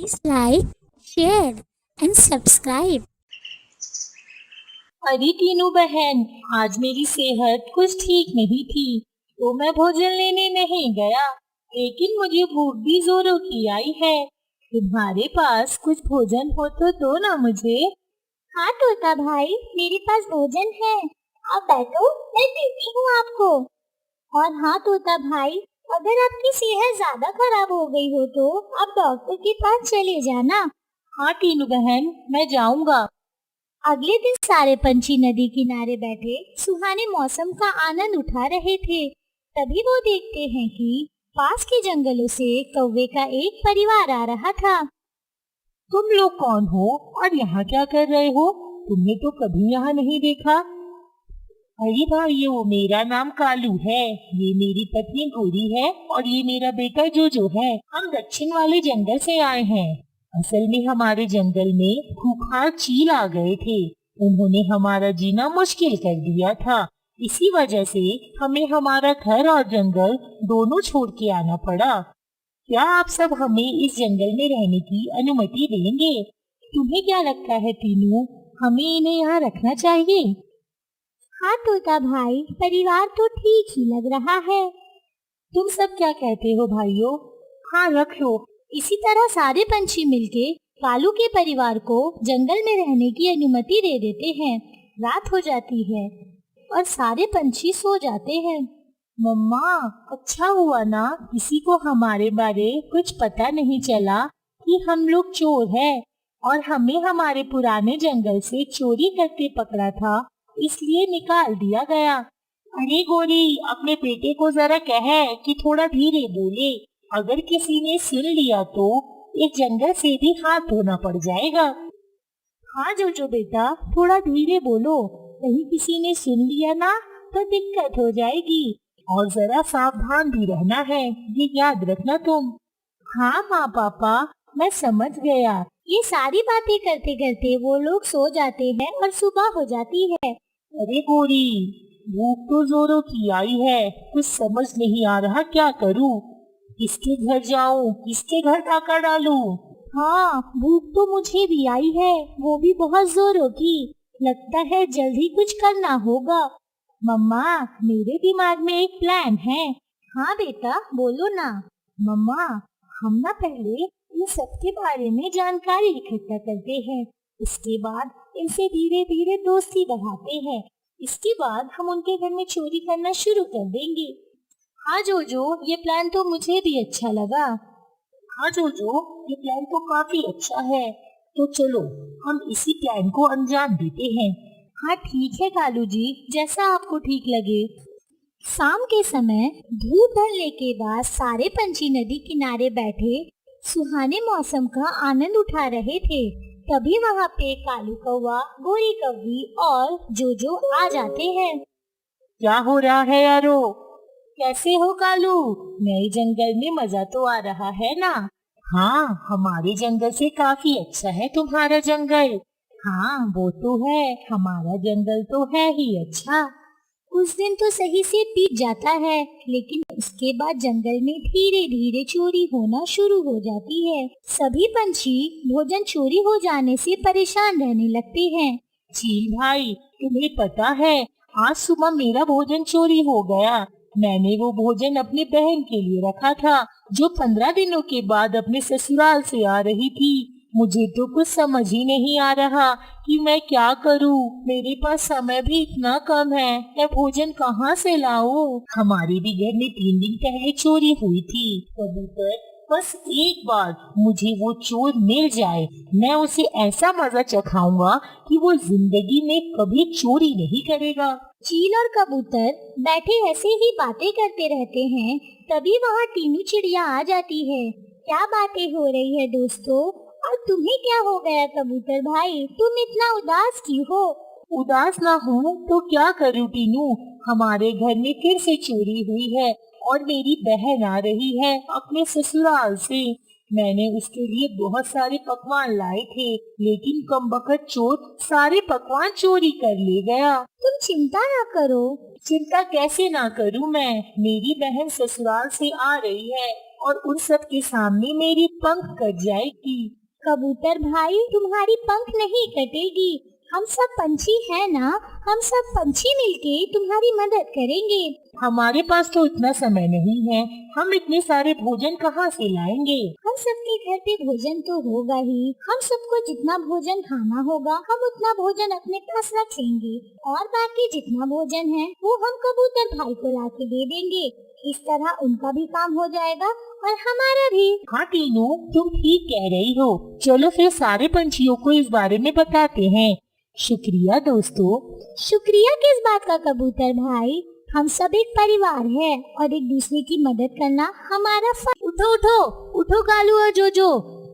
Please like, share and subscribe. अरे तीनों बहन, आज मेरी सेहत कुछ ठीक नहीं थी तो मैं भोजन लेने नहीं गया, लेकिन मुझे भूख भी जोरों की आई है। तुम्हारे पास कुछ भोजन हो तो दो ना मुझे। हाँ तोता भाई, मेरे पास भोजन है। आप बैठो, मैं देती हूँ आपको। और हाँ तोता भाई, अगर आपकी सेहत ज्यादा खराब हो गई हो तो आप डॉक्टर के पास चले जाना। हाँ तीनों बहन, मैं जाऊंगा। अगले दिन सारे पंछी नदी किनारे बैठे सुहाने मौसम का आनंद उठा रहे थे। तभी वो देखते हैं कि पास के जंगलों से कौवे का एक परिवार आ रहा था। तुम लोग कौन हो और यहाँ क्या कर रहे हो? तुमने तो कभी यहाँ नहीं देखा। अरे भाइयों, मेरा नाम कालू है, ये मेरी पत्नी गोरी है और ये मेरा बेटा जोजो है। हम दक्षिण वाले जंगल से आए हैं। असल में हमारे जंगल में खूंखार चील आ गए थे। उन्होंने हमारा जीना मुश्किल कर दिया था। इसी वजह से हमें हमारा घर और जंगल दोनों छोड़ के आना पड़ा। क्या आप सब हमें इस जंगल में रहने की अनुमति देंगे? तुम्हें क्या लगता है तीनों, हमें इन्हें यहाँ रखना चाहिए? हाँ तोता भाई, परिवार तो ठीक ही लग रहा है। तुम सब क्या कहते हो भाइयों? हाँ, रख लो। इसी तरह सारे पंछी मिलके कालू के परिवार को जंगल में रहने की अनुमति दे देते हैं। रात हो जाती है और सारे पंछी सो जाते हैं। मम्मा, अच्छा हुआ ना किसी को हमारे बारे कुछ पता नहीं चला कि हम लोग चोर हैं और हमें हमारे पुराने जंगल से चोरी करके पकड़ा था, इसलिए निकाल दिया गया। अरे गोरी, अपने बेटे को जरा कह कि थोड़ा धीरे बोले। अगर किसी ने सुन लिया तो इस जंगल से भी हाथ धोना पड़ जाएगा। हाँ जोजो बेटा, थोड़ा धीरे बोलो, कहीं किसी ने सुन लिया ना तो दिक्कत हो जाएगी। और जरा सावधान भी रहना है, ये याद रखना तुम। हाँ हाँ पापा, मैं समझ गया। ये सारी बातें करते करते वो लोग सो जाते हैं और सुबह हो जाती है। अरे गोरी, भूख तो जोरों की आई है, कुछ समझ नहीं आ रहा क्या करूं। किसके घर जाऊं, किसके घर डाका डालूं? हाँ, भूख तो मुझे भी आई है, वो भी बहुत जोरों की। लगता है जल्दी कुछ करना होगा। मम्मा, मेरे दिमाग में एक प्लान है। हाँ बेटा, बोलो ना। मम्मा, हम ना पहले इन सब के बारे में जानकारी इकट्ठा करते हैं, इसके बाद इनसे धीरे धीरे दोस्ती बढ़ाते हैं। इसके बाद हम उनके घर में चोरी करना शुरू कर देंगे। हाँ जोजो, ये प्लान तो मुझे भी अच्छा लगा। हाँ जोजो, ये प्लान तो काफी अच्छा है। तो चलो हम इसी प्लान को अंजाम देते हैं। हाँ ठीक है कालू जी, जैसा आपको ठीक लगे। शाम के समय धूप ढलने के बाद सारे पंछी नदी किनारे बैठे सुहाने मौसम का आनंद उठा रहे थे। तभी वहाँ पे कालू कौवा, गोरी कौवी और जोजो आ जाते हैं। क्या हो रहा है यारो? कैसे हो कालू? नए जंगल में मजा तो आ रहा है ना? हाँ, हमारे जंगल से काफी अच्छा है तुम्हारा जंगल। हाँ वो तो है, हमारा जंगल तो है ही अच्छा। उस दिन तो सही से बीत जाता है, लेकिन उसके बाद जंगल में धीरे धीरे चोरी होना शुरू हो जाती है। सभी पंछी भोजन चोरी हो जाने से परेशान रहने लगते हैं। चील भाई, तुम्हें पता है आज सुबह मेरा भोजन चोरी हो गया। मैंने वो भोजन अपनी बहन के लिए रखा था, जो 15 दिनों के बाद अपने ससुराल से आ रही थी। मुझे तो कुछ समझ ही नहीं आ रहा कि मैं क्या करूं। मेरे पास समय भी इतना कम है, मैं भोजन कहाँ से लाऊं? हमारे भी घर में 3 दिन पहले चोरी हुई थी। कबूतर, बस एक बार मुझे वो चोर मिल जाए, मैं उसे ऐसा मजा चखाऊंगा कि वो जिंदगी में कभी चोरी नहीं करेगा। चील और कबूतर बैठे ऐसे ही बातें करते रहते हैं। तभी वहाँ टीनू चिड़िया आ जाती है। क्या बातें हो रही है दोस्तों? और तुम्हें क्या हो गया कबूतर भाई, तुम इतना उदास क्यों हो? उदास ना हूँ तो क्या करूँ टीनू, हमारे घर में फिर से चोरी हुई है और मेरी बहन आ रही है अपने ससुराल से। मैंने उसके लिए बहुत सारे पकवान लाए थे, लेकिन कमबख्त चोर सारे पकवान चोरी कर ले गया। तुम चिंता ना करो। चिंता कैसे ना करूं मैं, मेरी बहन ससुराल से आ रही है और उन सब के सामने मेरी पंख कट जाएगी। कबूतर भाई, तुम्हारी पंख नहीं कटेगी। हम सब पंछी हैं ना, हम सब पंछी मिलके तुम्हारी मदद करेंगे। हमारे पास तो इतना समय नहीं है, हम इतने सारे भोजन कहाँ से लाएंगे? हम सबके घर पे भोजन तो होगा ही। हम सबको जितना भोजन खाना होगा हम उतना भोजन अपने पास रख लेंगे और बाकी जितना भोजन है वो हम कबूतर भाई को ला के दे देंगे। इस तरह उनका भी काम हो जाएगा और हमारा भी। हाँ टीनू, तुम ठीक कह रही हो। चलो फिर सारे पंछियों को इस बारे में बताते हैं। शुक्रिया दोस्तों। शुक्रिया किस बात का कबूतर भाई, हम सब एक परिवार है और एक दूसरे की मदद करना हमारा फर्ज। उठो उठो उठो कालू और जोजो,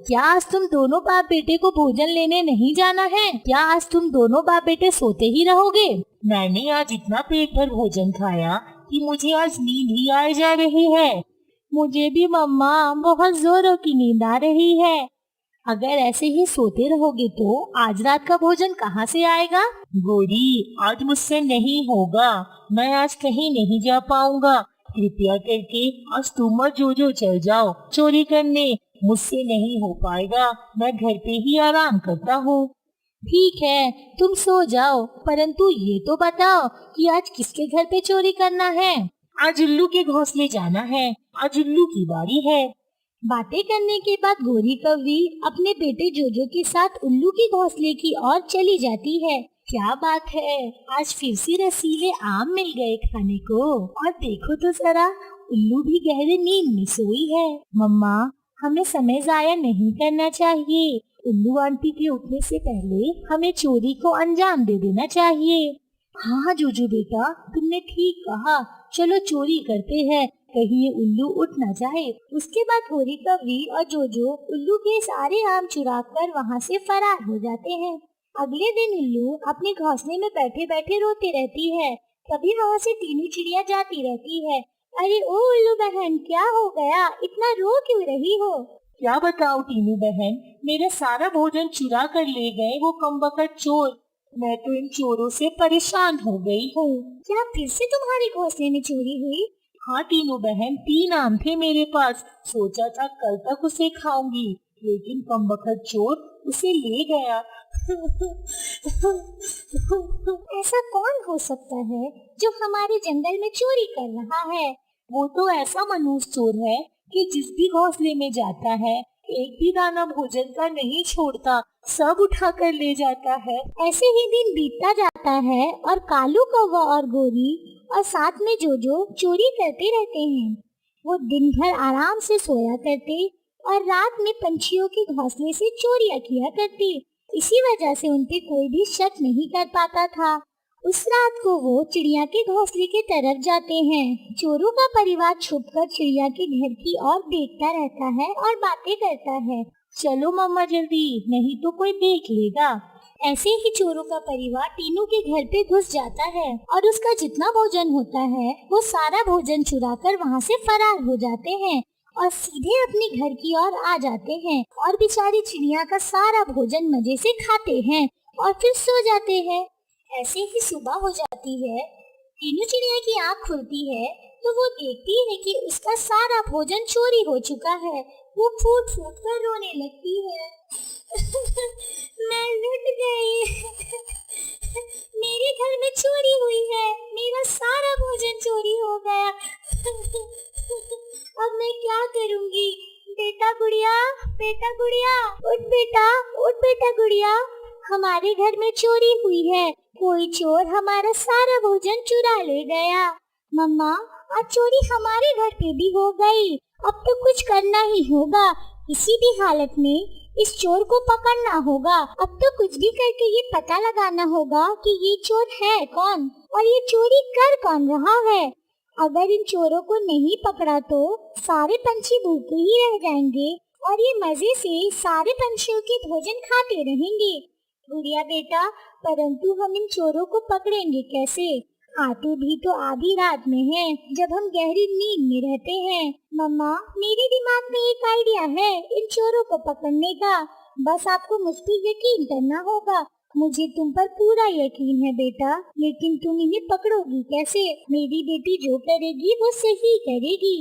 क्या आज तुम दोनों बाप बेटे को भोजन लेने नहीं जाना है? क्या आज तुम दोनों बाप बेटे सोते ही रहोगे? मैंने आज इतना पेट भर भोजन खाया कि मुझे आज नींद ही आए जा रही है। मुझे भी मम्मा, बहुत जोरों की नींद आ रही है। अगर ऐसे ही सोते रहोगे तो आज रात का भोजन कहाँ से आएगा? गोरी, आज मुझसे नहीं होगा, मैं आज कहीं नहीं जा पाऊंगा। कृपया करके आज तुम और जोजो चल जाओ चोरी करने, मुझसे नहीं हो पाएगा, मैं घर पे ही आराम करता हूँ। ठीक है, तुम सो जाओ, परंतु ये तो बताओ कि आज किसके घर पे चोरी करना है? आज उल्लू के घोंसले जाना है, आज उल्लू की बारी है। बातें करने के बाद गोरी कौवी अपने बेटे जोजो के साथ उल्लू के घोंसले की ओर चली जाती है। क्या बात है, आज फिर से रसीले आम मिल गए खाने को। और देखो तो जरा, उल्लू भी गहरे नींद में सोई है। मम्मा, हमें समय जाया नहीं करना चाहिए। उल्लू आंटी के उठने से पहले हमें चोरी को अंजाम दे देना चाहिए। हाँ जोजो बेटा, तुमने ठीक कहा, चलो चोरी करते हैं, कहीं ये उल्लू उठ न जाए। उसके बाद गोरी कौवी और जोजो उल्लू के सारे आम चुराकर वहाँ से फरार हो जाते हैं। अगले दिन उल्लू अपने घोंसले में बैठे बैठे रोती रहती है। कभी वहाँ से टीनू चिड़िया जाती रहती है। अरे ओ उल्लू बहन, क्या हो गया, इतना रो क्यों रही हो? क्या बताओ टीनू बहन, मेरा सारा भोजन चुरा कर ले गए वो कमबख्त चोर। मैं तो इन चोरों से परेशान हो गई हूँ। क्या फिर से तुम्हारे घोंसले में चोरी हुई? हाँ टीनू बहन, 3 आम थे मेरे पास, सोचा था कल तक उसे खाऊंगी, लेकिन कमबख्त चोर उसे ले गया। ऐसा कौन हो सकता है जो हमारे जंगल में चोरी कर रहा है? वो तो ऐसा मनहूस चोर है कि जिस भी घोंसले में जाता है एक भी दाना भोजन का नहीं छोड़ता, सब उठा कर ले जाता है। ऐसे ही दिन बीतता जाता है और कालू कौवा और गोरी और साथ में जोजो चोरी करते रहते हैं। वो दिन भर आराम से सोया करते और रात में पंछियों के घोंसले से चोरियां किया करते। इसी वजह से उन पे कोई भी शक नहीं कर पाता था। उस रात को वो चिड़िया के घोंसले की तरफ जाते हैं। चोरों का परिवार छुपकर चिड़िया के घर की ओर देखता रहता है और बातें करता है। चलो मम्मा जल्दी, नहीं तो कोई देख लेगा। ऐसे ही चोरों का परिवार टीनू के घर पे घुस जाता है और उसका जितना भोजन होता है वो सारा भोजन चुराकर वहाँ से फरार हो जाते हैं और सीधे अपने घर की ओर आ जाते हैं और बेचारी चिड़िया का सारा भोजन मजे से खाते हैं और फिर सो जाते हैं। ऐसे ही सुबह हो जाती है। टीनू चिड़िया की आँख खुलती है तो वो देखती है कि उसका सारा भोजन चोरी हो चुका है। वो फूट फूट कर रोने लगती है। मैं लुट गई। मेरे घर में चोरी हुई है, मेरा सारा भोजन चोरी हो गया। अब मैं क्या करूँगी? बेटा गुड़िया, बेटा गुड़िया, उठ बेटा गुड़िया, हमारे घर में चोरी हुई है, कोई चोर हमारा सारा भोजन चुरा ले गया। मम्मा, आज चोरी हमारे घर पे भी हो गई, अब तो कुछ करना ही होगा। किसी भी हालत में इस चोर को पकड़ना होगा। अब तो कुछ भी करके ये पता लगाना होगा कि ये चोर है कौन और ये चोरी कर कौन रहा है। अगर इन चोरों को नहीं पकड़ा तो सारे पंछी भूखे ही रह जाएंगे और ये मजे से सारे पंछियों के भोजन खाते रहेंगे। गुड़िया बेटा, परंतु हम इन चोरों को पकड़ेंगे कैसे? आते भी तो आधी रात में हैं, जब हम गहरी नींद में रहते हैं। मम्मा, मेरे दिमाग में एक आइडिया है इन चोरों को पकड़ने का। बस आपको मुझ पर यकीन करना होगा। मुझे तुम पर पूरा यकीन है बेटा, लेकिन तुम इन्हें पकड़ोगी कैसे? मेरी बेटी जो करेगी वो सही करेगी।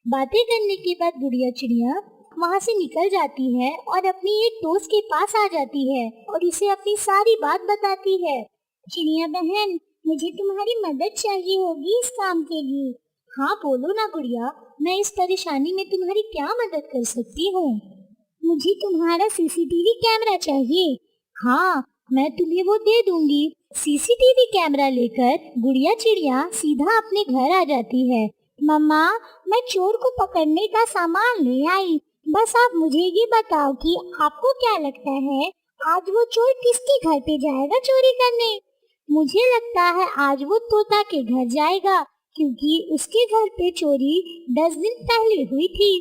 बातें करने के बाद गुड़िया चिड़िया वहाँ से निकल जाती है और अपनी एक दोस्त के पास आ जाती है और उसे अपनी सारी बात बताती है। चिड़िया बहन, मुझे तुम्हारी मदद चाहिए होगी इस काम के लिए। हाँ बोलो ना गुड़िया, मैं इस परेशानी में तुम्हारी क्या मदद कर सकती हूँ? मुझे तुम्हारा सीसीटीवी कैमरा चाहिए। हाँ, मैं तुम्हें वो दे दूंगी। सीसीटीवी कैमरा लेकर गुड़िया चिड़िया सीधा अपने घर आ जाती है। मम्मा, मैं चोर को पकड़ने का सामान ले आई। बस आप मुझे ये बताओ कि आपको क्या लगता है आज वो चोर किसके घर पे जाएगा चोरी करने? मुझे लगता है आज वो तोता के घर जाएगा, क्योंकि उसके घर पे चोरी 10 दिन पहले हुई थी।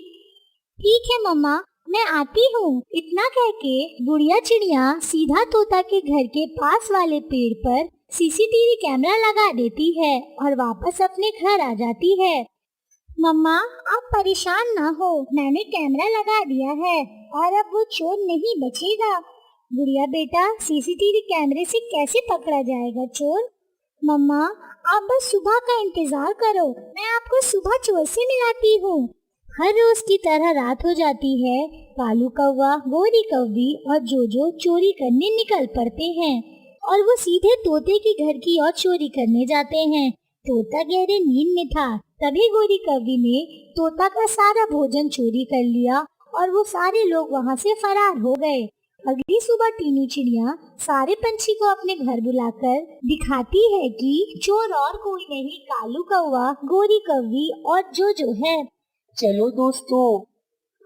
ठीक है मम्मा, मैं आती हूँ। इतना कह के गुड़िया चिड़िया सीधा तोता के घर के पास वाले पेड़ पर सीसीटीवी कैमरा लगा देती है और वापस अपने घर आ जाती है। मम्मा, आप परेशान ना हो, मैंने कैमरा लगा दिया है और अब वो चोर नहीं बचेगा। गुड़िया बेटा, सीसीटीवी कैमरे से कैसे पकड़ा जाएगा चोर? मम्मा, आप बस सुबह का इंतजार करो, मैं आपको सुबह चोर से मिलाती हूँ। हर रोज की तरह रात हो जाती है। कालू कौवा, गोरी कौवी और जोजो चोरी करने निकल पड़ते हैं और वो सीधे तोते के घर की ओर चोरी करने जाते हैं। तोता गहरे नींद में था। तभी गोरी कौवी ने तोता का सारा भोजन चोरी कर लिया और वो सारे लोग वहाँ से फरार हो गए। अगली सुबह टीनू चिड़िया सारे पंछी को अपने घर बुलाकर दिखाती है कि चोर और कोई नहीं, कालू कौवा, गोरी कौवी और जोजो है। चलो दोस्तों,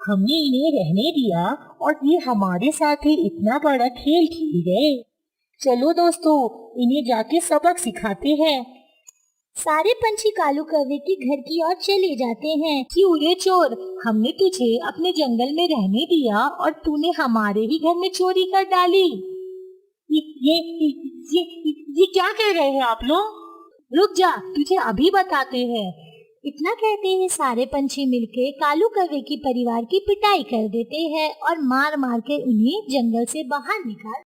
हमने इन्हें रहने दिया और ये हमारे साथ ही इतना बड़ा खेल खेल गए। चलो दोस्तों, इन्हें जाके सबक सिखाते हैं। सारे पंछी कालू कौवे के घर की ओर चले जाते हैं। क्यों रे चोर, हमने तुझे अपने जंगल में रहने दिया और तूने हमारे ही घर में चोरी कर डाली। ये क्या कह रहे हैं आप लोग? रुक जा, तुझे अभी बताते हैं। इतना कहते हैं सारे पंछी मिलके कालू कौवे की परिवार की पिटाई कर देते हैं और मार मार के उन्हें जंगल से बाहर निकाल